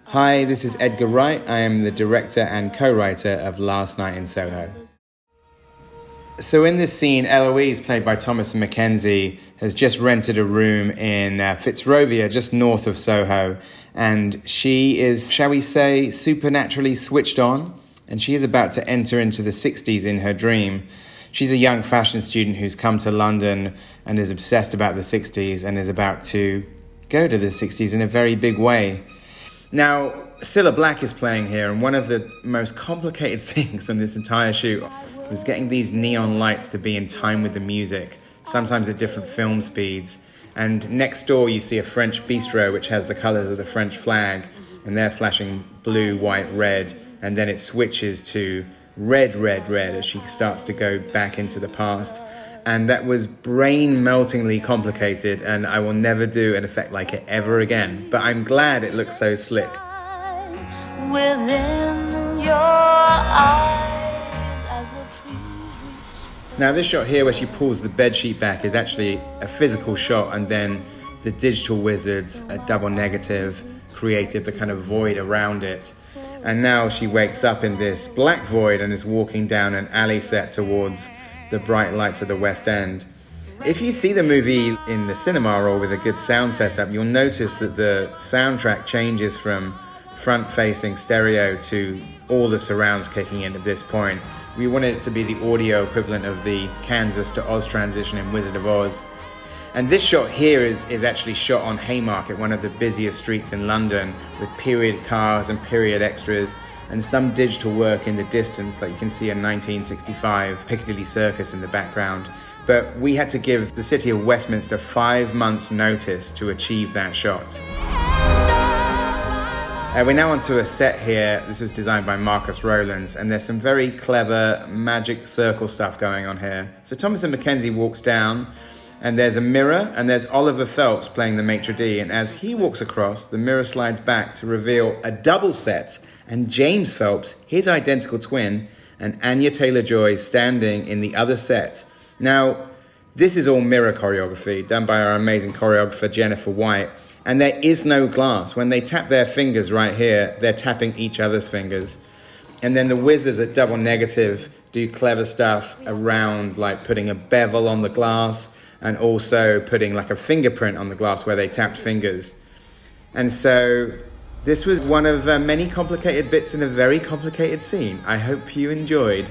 Hi, this is Edgar Wright. I am the director and co-writer of Last Night in Soho. So in this scene, Eloise, played by Thomasin McKenzie, has just rented a room in Fitzrovia, just north of Soho. And she is, shall we say, supernaturally switched on. And she is about to enter into the 60s in her dream. She's a young fashion student who's come to London and is obsessed about the 60s and is about to go to the 60s in a very big way. Now, Cilla Black is playing here, and one of the most complicated things on this entire shoot was getting these neon lights to be in time with the music, sometimes at different film speeds. And next door you see a French bistro which has the colours of the French flag, and they're flashing blue, white, red, and then it switches to red, red, red as she starts to go back into the past. And that was brain-meltingly complicated, and I will never do an effect like it ever again. But I'm glad it looks so slick. Within your eyes as the trees reach. Now this shot here where she pulls the bedsheet back is actually a physical shot, and then the digital wizards, a double negative, created the kind of void around it. And now she wakes up in this black void and is walking down an alley set towards the bright lights of the West End. If you see the movie in the cinema or with a good sound setup, you'll notice that the soundtrack changes from front-facing stereo to all the surrounds kicking in at this point. We wanted it to be the audio equivalent of the Kansas to Oz transition in Wizard of Oz. And this shot here is actually shot on Haymarket, one of the busiest streets in London, with period cars and period extras, and some digital work in the distance, like you can see a 1965 Piccadilly Circus in the background. But we had to give the city of Westminster 5 months' notice to achieve that shot. We're now onto a set here. This was designed by Marcus Rowlands, and there's some very clever magic circle stuff going on here. So Thomasin McKenzie walks down, and there's a mirror, and there's Oliver Phelps playing the maitre d', and as he walks across, the mirror slides back to reveal a double set, and James Phelps, his identical twin, and Anya Taylor-Joy standing in the other set. Now, this is all mirror choreography done by our amazing choreographer Jennifer White, and there is no glass. When they tap their fingers right here, they're tapping each other's fingers. And then the wizards at double negative do clever stuff around, like putting a bevel on the glass and also putting like a fingerprint on the glass where they tapped fingers. And so this was one of many complicated bits in a very complicated scene. I hope you enjoyed.